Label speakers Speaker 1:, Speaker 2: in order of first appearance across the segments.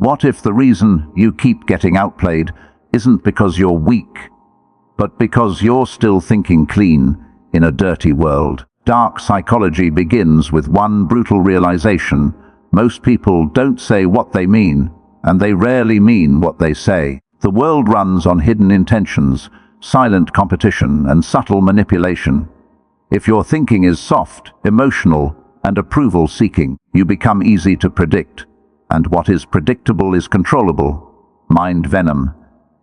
Speaker 1: What if the reason you keep getting outplayed isn't because you're weak, but because you're still thinking clean in a dirty world? Dark psychology begins with one brutal realization: most people don't say what they mean, and they rarely mean what they say. The world runs on hidden intentions, silent competition, and subtle manipulation. If your thinking is soft, emotional, and approval-seeking, you become easy to predict. And what is predictable is controllable. Mind Venom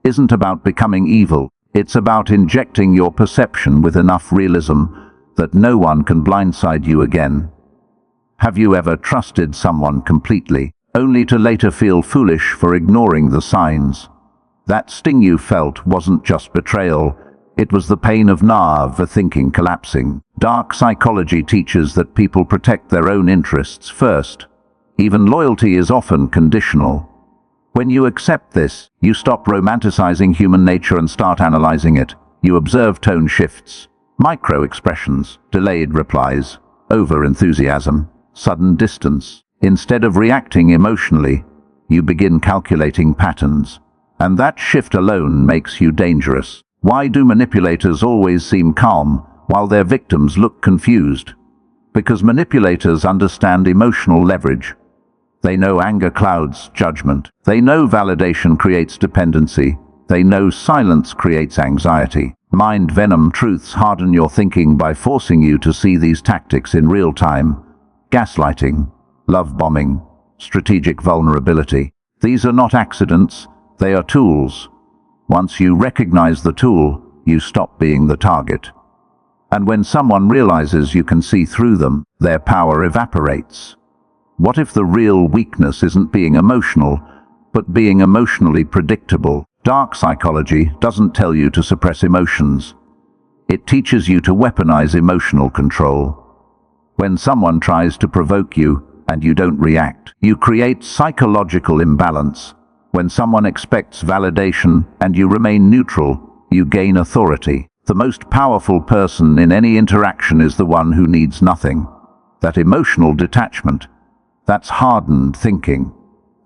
Speaker 1: isn't about becoming evil. It's about injecting your perception with enough realism that no one can blindside you again. Have you ever trusted someone completely, only to later feel foolish for ignoring the signs? That sting you felt wasn't just betrayal. It was the pain of thinking collapsing. Dark psychology teaches that people protect their own interests first. Even loyalty is often conditional. When you accept this, you stop romanticizing human nature and start analyzing it. You observe tone shifts, micro-expressions, delayed replies, over-enthusiasm, sudden distance. Instead of reacting emotionally, you begin calculating patterns. And that shift alone makes you dangerous. Why do manipulators always seem calm while their victims look confused? Because manipulators understand emotional leverage. They know anger clouds judgment. They know validation creates dependency. They know silence creates anxiety. Mind Venom truths harden your thinking by forcing you to see these tactics in real time. Gaslighting, love bombing, strategic vulnerability. These are not accidents, they are tools. Once you recognize the tool, you stop being the target. And when someone realizes you can see through them, their power evaporates. What if the real weakness isn't being emotional, but being emotionally predictable? Dark psychology doesn't tell you to suppress emotions. It teaches you to weaponize emotional control. When someone tries to provoke you and you don't react, you create psychological imbalance. When someone expects validation and you remain neutral, you gain authority. The most powerful person in any interaction is the one who needs nothing. That emotional detachment, that's hardened thinking.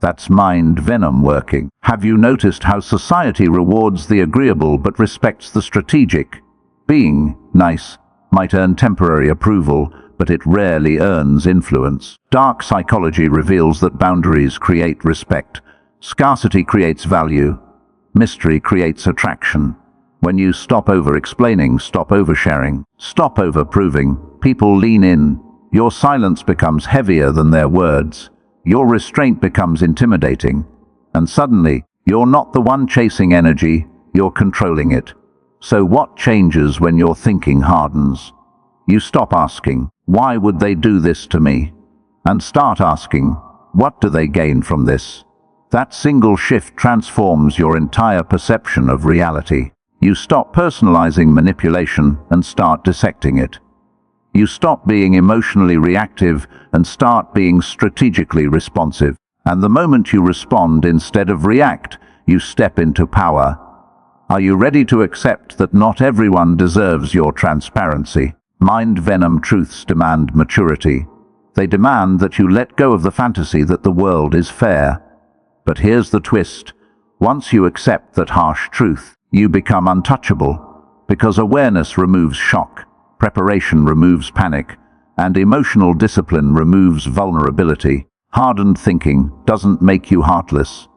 Speaker 1: That's mind venom working. Have you noticed how society rewards the agreeable but respects the strategic? Being nice might earn temporary approval, but it rarely earns influence. Dark psychology reveals that boundaries create respect. Scarcity creates value. Mystery creates attraction. When you stop over-explaining, stop oversharing, stop over-proving, people lean in. Your silence becomes heavier than their words. Your restraint becomes intimidating. And suddenly, you're not the one chasing energy, you're controlling it. So what changes when your thinking hardens? You stop asking, why would they do this to me? And start asking, what do they gain from this? That single shift transforms your entire perception of reality. You stop personalizing manipulation and start dissecting it. You stop being emotionally reactive and start being strategically responsive. And the moment you respond instead of react, you step into power. Are you ready to accept that not everyone deserves your transparency? Mind venom truths demand maturity. They demand that you let go of the fantasy that the world is fair. But here's the twist. Once you accept that harsh truth, you become untouchable, because awareness removes shock, preparation removes panic, and emotional discipline removes vulnerability. Hardened thinking doesn't make you heartless.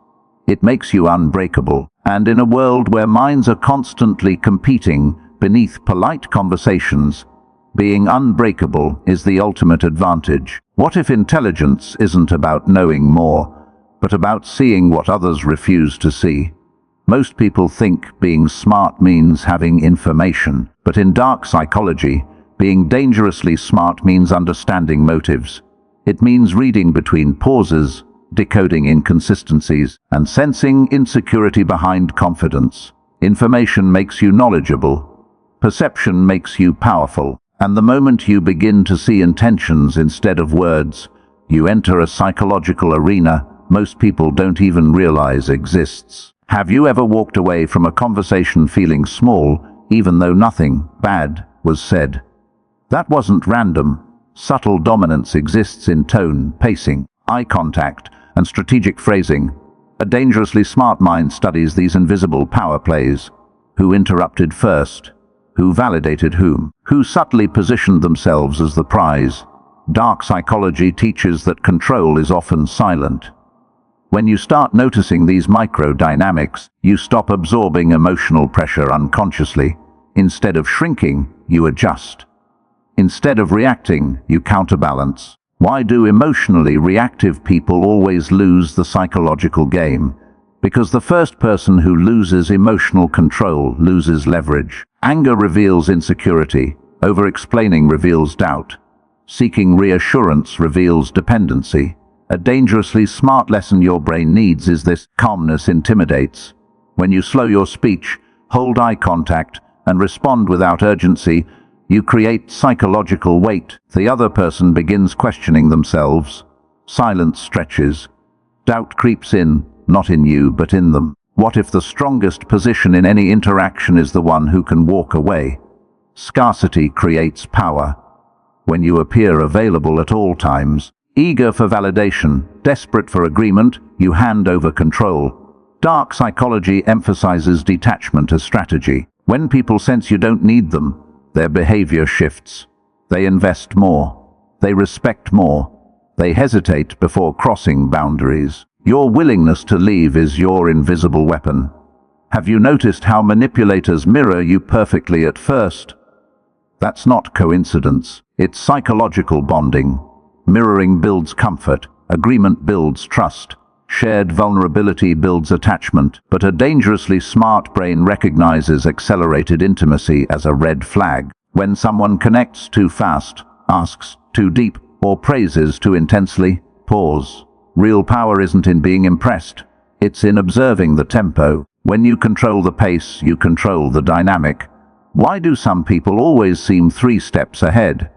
Speaker 1: It makes you unbreakable. And in a world where minds are constantly competing beneath polite conversations, being unbreakable is the ultimate advantage. What if intelligence isn't about knowing more, but about seeing what others refuse to see? Most people think being smart means having information, but in dark psychology, being dangerously smart means understanding motives. It means reading between pauses, decoding inconsistencies, and sensing insecurity behind confidence. Information makes you knowledgeable. Perception makes you powerful. And the moment you begin to see intentions instead of words, you enter a psychological arena most people don't even realize exists. Have you ever walked away from a conversation feeling small, even though nothing bad was said? That wasn't random. Subtle dominance exists in tone, pacing, eye contact, and strategic phrasing. A dangerously smart mind studies these invisible power plays. Who interrupted first? Who validated whom? Who subtly positioned themselves as the prize? Dark psychology teaches that control is often silent. When you start noticing these micro-dynamics, you stop absorbing emotional pressure unconsciously. Instead of shrinking, you adjust. Instead of reacting, you counterbalance. Why do emotionally reactive people always lose the psychological game? Because the first person who loses emotional control loses leverage. Anger reveals insecurity. Over-explaining reveals doubt. Seeking reassurance reveals dependency. A dangerously smart lesson your brain needs is this: calmness intimidates. When you slow your speech, hold eye contact, and respond without urgency, you create psychological weight. The other person begins questioning themselves. Silence stretches. Doubt creeps in, not in you, but in them. What if the strongest position in any interaction is the one who can walk away? Scarcity creates power. When you appear available at all times, eager for validation, desperate for agreement, you hand over control. Dark psychology emphasizes detachment as strategy. When people sense you don't need them, their behavior shifts. They invest more. They respect more. They hesitate before crossing boundaries. Your willingness to leave is your invisible weapon. Have you noticed how manipulators mirror you perfectly at first? That's not coincidence. It's psychological bonding. Mirroring builds comfort. Agreement builds trust. Shared vulnerability builds attachment. But a dangerously smart brain recognizes accelerated intimacy as a red flag. When someone connects too fast, asks too deep, or praises too intensely, pause. Real power isn't in being impressed. It's in observing the tempo. When you control the pace, you control the dynamic. Why do some people always seem 3 steps ahead?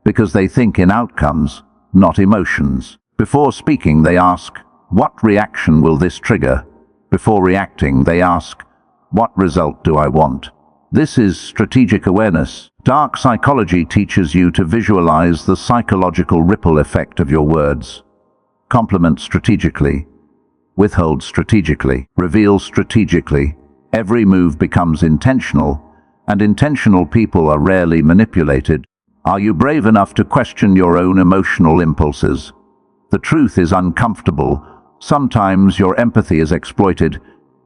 Speaker 1: Because they think in outcomes, not emotions. Before speaking, they ask, what reaction will this trigger? Before reacting, they ask, what result do I want? This is strategic awareness. Dark psychology teaches you to visualize the psychological ripple effect of your words. Compliment strategically. Withhold strategically. Reveal strategically. Every move becomes intentional, and intentional people are rarely manipulated. Are you brave enough to question your own emotional impulses? The truth is uncomfortable. Sometimes your empathy is exploited,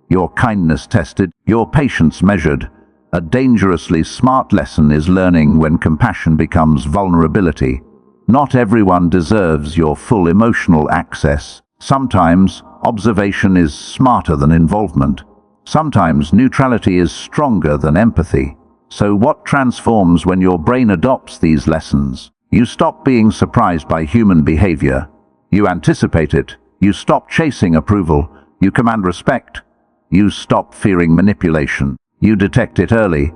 Speaker 1: your kindness tested, your patience measured. A dangerously smart lesson is learning when compassion becomes vulnerability. Not everyone deserves your full emotional access. Sometimes observation is smarter than involvement. Sometimes neutrality is stronger than empathy. So what transforms when your brain adopts these lessons? You stop being surprised by human behavior. You anticipate it. You stop chasing approval. You command respect. You stop fearing manipulation. You detect it early.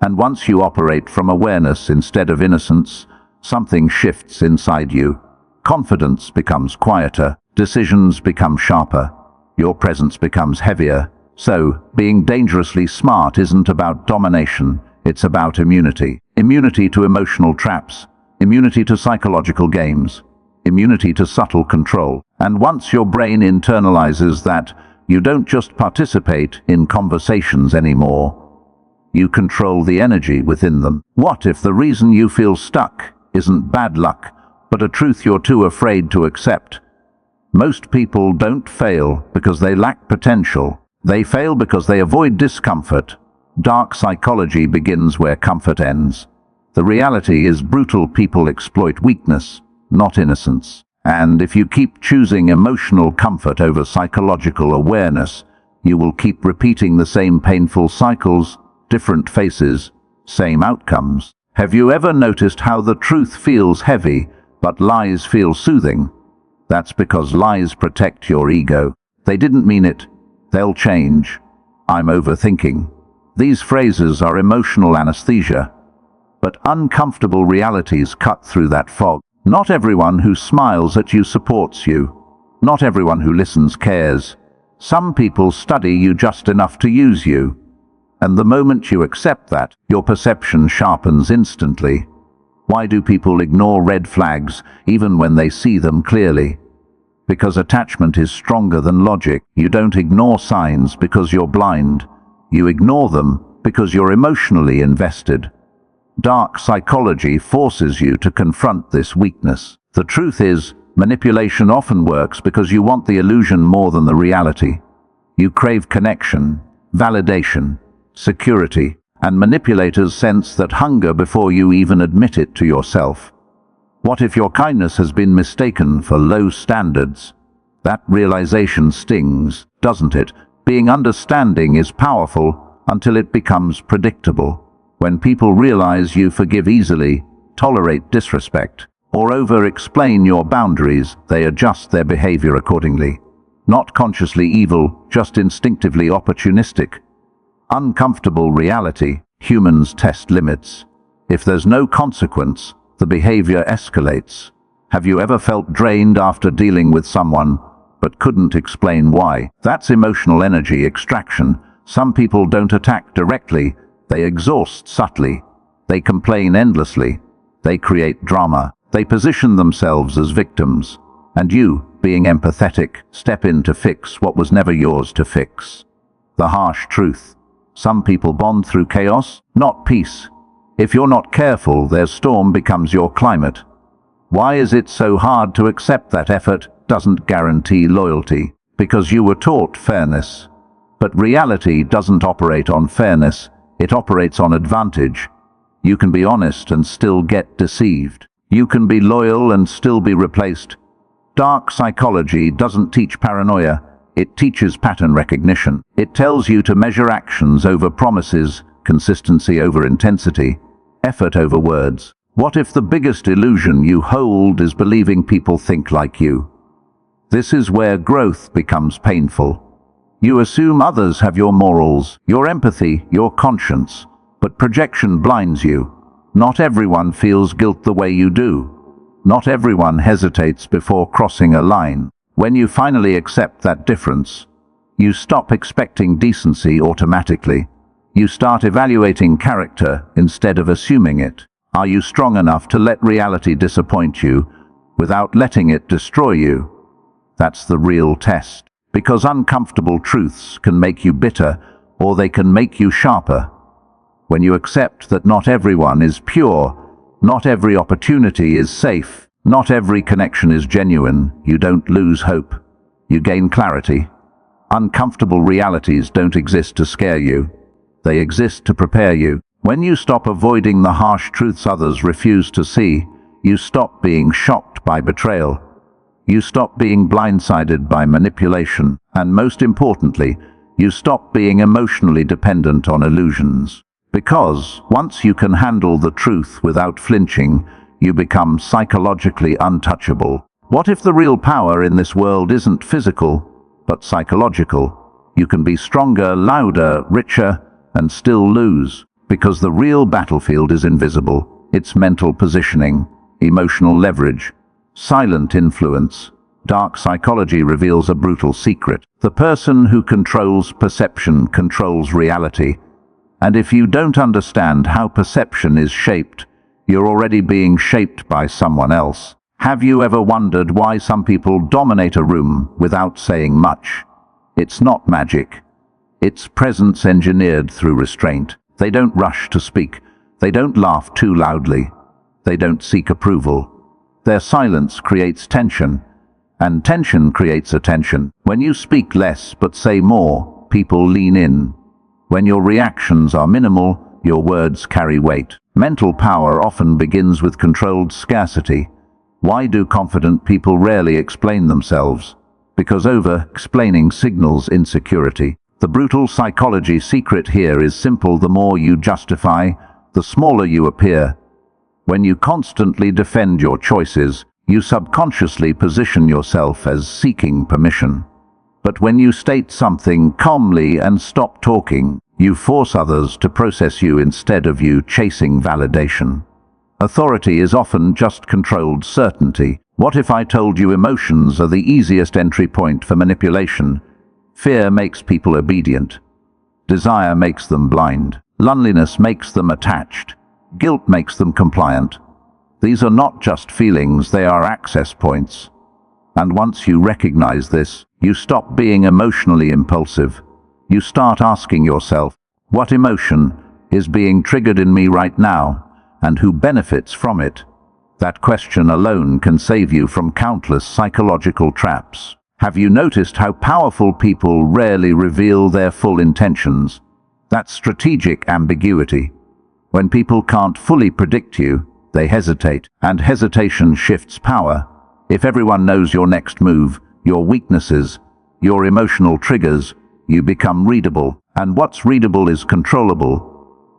Speaker 1: And once you operate from awareness instead of innocence, something shifts inside you. Confidence becomes quieter. Decisions become sharper. Your presence becomes heavier. So, being dangerously smart isn't about domination. It's about immunity. Immunity to emotional traps. Immunity to psychological games. Immunity to subtle control. And once your brain internalizes that, you don't just participate in conversations anymore. You control the energy within them. What if the reason you feel stuck isn't bad luck, but a truth you're too afraid to accept? Most people don't fail because they lack potential. They fail because they avoid discomfort. Dark psychology begins where comfort ends. The reality is brutal people exploit weakness, not innocence. And if you keep choosing emotional comfort over psychological awareness, you will keep repeating the same painful cycles, different faces, same outcomes. Have you ever noticed how the truth feels heavy, but lies feel soothing? That's because lies protect your ego. They didn't mean it. They'll change. I'm overthinking. These phrases are emotional anesthesia. But uncomfortable realities cut through that fog. Not everyone who smiles at you supports you. Not everyone who listens cares. Some people study you just enough to use you. And the moment you accept that, your perception sharpens instantly. Why do people ignore red flags even when they see them clearly? because attachment is stronger than logic. You don't ignore signs because you're blind. You ignore them because you're emotionally invested. Dark psychology forces you to confront this weakness. The truth is, manipulation often works because you want the illusion more than the reality. You crave connection, validation, security, and manipulators sense that hunger before you even admit it to yourself. What if your kindness has been mistaken for low standards? That realization stings, doesn't it? Being understanding is powerful until it becomes predictable. When people realize you forgive easily, tolerate disrespect, or over-explain your boundaries, they adjust their behavior accordingly. Not consciously evil, just instinctively opportunistic. Uncomfortable reality. Humans test limits. If there's no consequence, the behavior escalates. Have you ever felt drained after dealing with someone, but couldn't explain why? That's emotional energy extraction. Some people don't attack directly, they exhaust subtly. They complain endlessly. They create drama. They position themselves as victims. And you, being empathetic, step in to fix what was never yours to fix. The harsh truth. Some people bond through chaos, not peace. If you're not careful, their storm becomes your climate. Why is it so hard to accept that effort doesn't guarantee loyalty? Because you were taught fairness. But reality doesn't operate on fairness, it operates on advantage. You can be honest and still get deceived. You can be loyal and still be replaced. Dark psychology doesn't teach paranoia, it teaches pattern recognition. It tells you to measure actions over promises, consistency over intensity, effort over words. What if the biggest illusion you hold is believing people think like you? This is where growth becomes painful. You assume others have your morals, your empathy, your conscience, but projection blinds you. Not everyone feels guilt the way you do. Not everyone hesitates before crossing a line. When you finally accept that difference, you stop expecting decency automatically. You start evaluating character instead of assuming it. Are you strong enough to let reality disappoint you without letting it destroy you? That's the real test. Because uncomfortable truths can make you bitter, or they can make you sharper. When you accept that not everyone is pure, not every opportunity is safe, not every connection is genuine, you don't lose hope. You gain clarity. Uncomfortable realities don't exist to scare you. They exist to prepare you. When you stop avoiding the harsh truths others refuse to see, you stop being shocked by betrayal. You stop being blindsided by manipulation, and most importantly, you stop being emotionally dependent on illusions. Because once you can handle the truth without flinching, you become psychologically untouchable. What if the real power in this world isn't physical, but psychological? You can be stronger, louder, richer, and still lose, because the real battlefield is invisible. It's mental positioning, emotional leverage, silent influence. Dark psychology reveals a brutal secret. The person who controls perception controls reality. And if you don't understand how perception is shaped, you're already being shaped by someone else. Have you ever wondered why some people dominate a room without saying much? It's not magic. It's presence engineered through restraint. They don't rush to speak. They don't laugh too loudly. They don't seek approval. Their silence creates tension, and tension creates attention. When you speak less but say more, people lean in. When your reactions are minimal, your words carry weight. Mental power often begins with controlled scarcity. Why do confident people rarely explain themselves? Because over-explaining signals insecurity. The brutal psychology secret here is simple: the more you justify, the smaller you appear. When you constantly defend your choices, you subconsciously position yourself as seeking permission. But when you state something calmly and stop talking, you force others to process you instead of you chasing validation. Authority is often just controlled certainty. What if I told you emotions are the easiest entry point for manipulation? Fear makes people obedient. Desire makes them blind. Loneliness makes them attached. Guilt makes them compliant. These are not just feelings, they are access points. And once you recognize this, you stop being emotionally impulsive. You start asking yourself, what emotion is being triggered in me right now, and who benefits from it? That question alone can save you from countless psychological traps. Have you noticed how powerful people rarely reveal their full intentions? That's strategic ambiguity. When people can't fully predict you, they hesitate, and hesitation shifts power. If everyone knows your next move, your weaknesses, your emotional triggers, you become readable. And what's readable is controllable.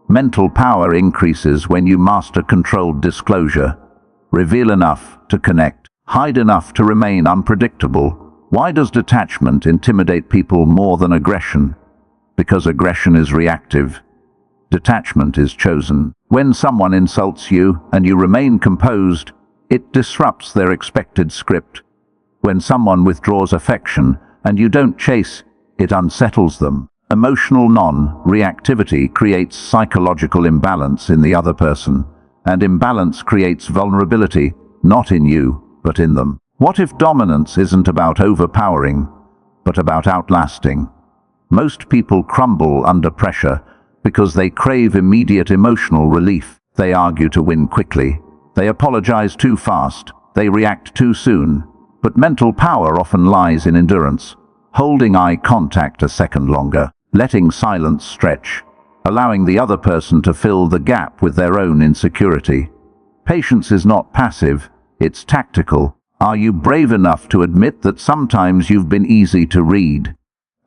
Speaker 1: Mental power increases when you master controlled disclosure. Reveal enough to connect, hide enough to remain unpredictable. Why does detachment intimidate people more than aggression? Because aggression is reactive. Detachment is chosen. When someone insults you and you remain composed, it disrupts their expected script. When someone withdraws affection and you don't chase, it unsettles them. Emotional non-reactivity creates psychological imbalance in the other person, and imbalance creates vulnerability, not in you, but in them. What if dominance isn't about overpowering, but about outlasting? Most people crumble under pressure because they crave immediate emotional relief. They argue to win quickly. They apologize too fast. They react too soon. But mental power often lies in endurance, holding eye contact a second longer, letting silence stretch, allowing the other person to fill the gap with their own insecurity. Patience is not passive, it's tactical. Are you brave enough to admit that sometimes you've been easy to read?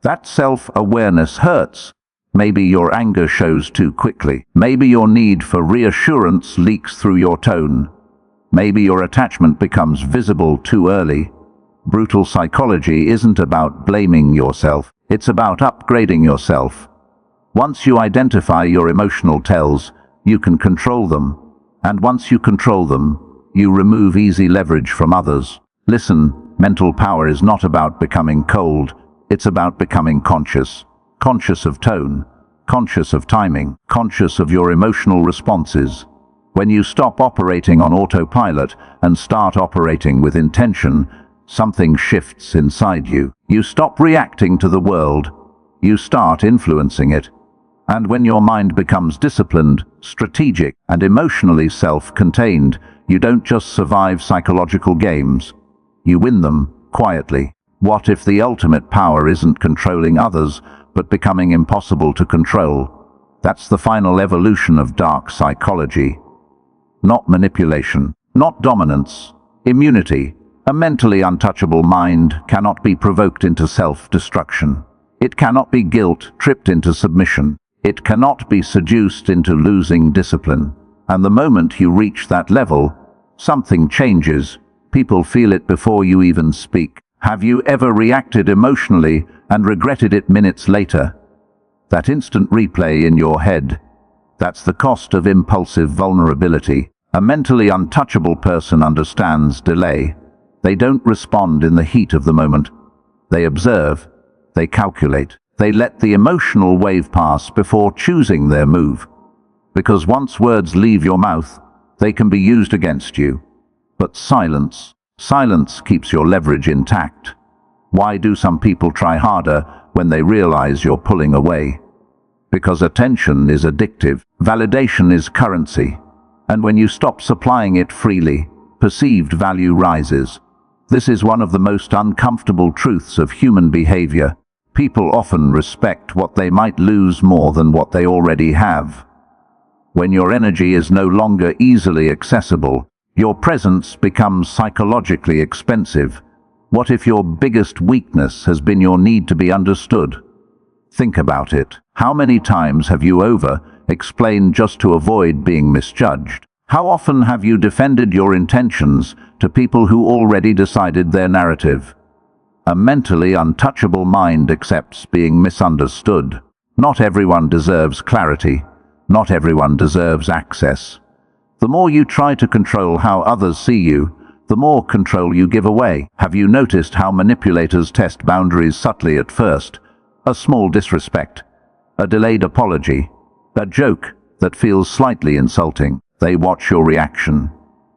Speaker 1: That self-awareness hurts. Maybe your anger shows too quickly. Maybe your need for reassurance leaks through your tone. Maybe your attachment becomes visible too early. Brutal psychology isn't about blaming yourself. It's about upgrading yourself. Once you identify your emotional tells, you can control them. And once you control them, you remove easy leverage from others. Listen, mental power is not about becoming cold. It's about becoming conscious. Conscious of tone, conscious of timing, conscious of your emotional responses. When you stop operating on autopilot and start operating with intention, something shifts inside you. You stop reacting to the world. You start influencing it. And when your mind becomes disciplined, strategic, and emotionally self-contained, you don't just survive psychological games. You win them quietly. What if the ultimate power isn't controlling others, but becoming impossible to control? That's the final evolution of dark psychology. Not manipulation, not dominance, immunity. A mentally untouchable mind cannot be provoked into self-destruction. It cannot be guilt-tripped into submission. It cannot be seduced into losing discipline. And the moment you reach that level, something changes. People feel it before you even speak. Have you ever reacted emotionally and regretted it minutes later? That instant replay in your head, that's the cost of impulsive vulnerability. A mentally untouchable person understands delay. They don't respond in the heat of the moment. They observe, they calculate, they let the emotional wave pass before choosing their move. Because once words leave your mouth, they can be used against you. But silence keeps your leverage intact. Why do some people try harder when they realize you're pulling away? Because attention is addictive, validation is currency, and when you stop supplying it freely, perceived value rises. This is one of the most uncomfortable truths of human behavior. People often respect what they might lose more than what they already have. When your energy is no longer easily accessible, your presence becomes psychologically expensive. What if your biggest weakness has been your need to be understood? Think about it. How many times have you over-explained just to avoid being misjudged? How often have you defended your intentions to people who already decided their narrative? A mentally untouchable mind accepts being misunderstood. Not everyone deserves clarity. Not everyone deserves access. The more you try to control how others see you, the more control you give away. Have you noticed how manipulators test boundaries subtly at first? A small disrespect, a delayed apology, a joke that feels slightly insulting. They watch your reaction.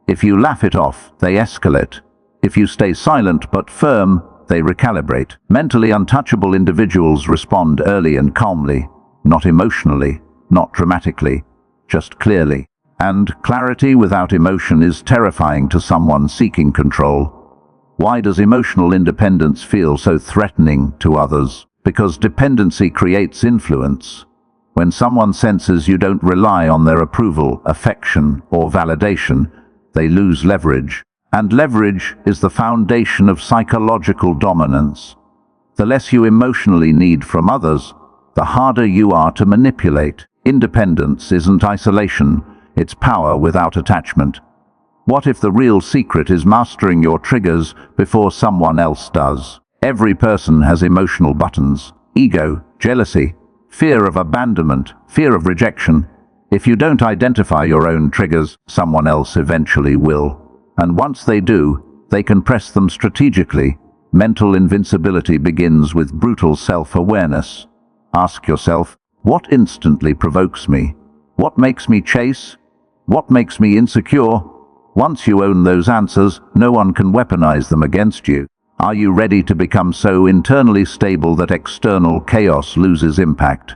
Speaker 1: If you laugh it off, they escalate. If you stay silent but firm, they recalibrate. Mentally untouchable individuals respond early and calmly, not emotionally, not dramatically, just clearly. And clarity without emotion is terrifying to someone seeking control. Why does emotional independence feel so threatening to others? Because dependency creates influence. When someone senses you don't rely on their approval, affection, or validation, they lose leverage. And leverage is the foundation of psychological dominance. The less you emotionally need from others, the harder you are to manipulate. Independence isn't isolation, it's power without attachment. What if the real secret is mastering your triggers before someone else does? Every person has emotional buttons: ego, jealousy, fear of abandonment, fear of rejection. If you don't identify your own triggers, someone else eventually will. And once they do, they can press them strategically. Mental invincibility begins with brutal self-awareness. Ask yourself, what instantly provokes me? What makes me chase? What makes me insecure? Once you own those answers, no one can weaponize them against you. Are you ready to become so internally stable that external chaos loses impact?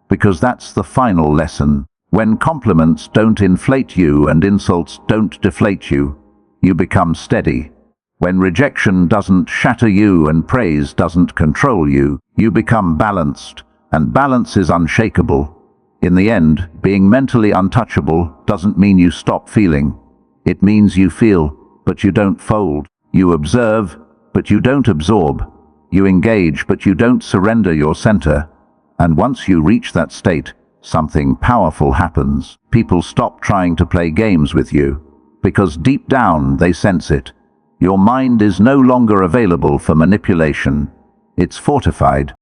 Speaker 1: Because that's the final lesson. When compliments don't inflate you and insults don't deflate you, you become steady. When rejection doesn't shatter you and praise doesn't control you, you become balanced, and balance is unshakable. In the end, being mentally untouchable doesn't mean you stop feeling. It means you feel, but you don't fold. You observe, but you don't absorb. You engage, but you don't surrender your center. And once you reach that state, something powerful happens. People stop trying to play games with you, because deep down they sense it. Your mind is no longer available for manipulation. It's fortified.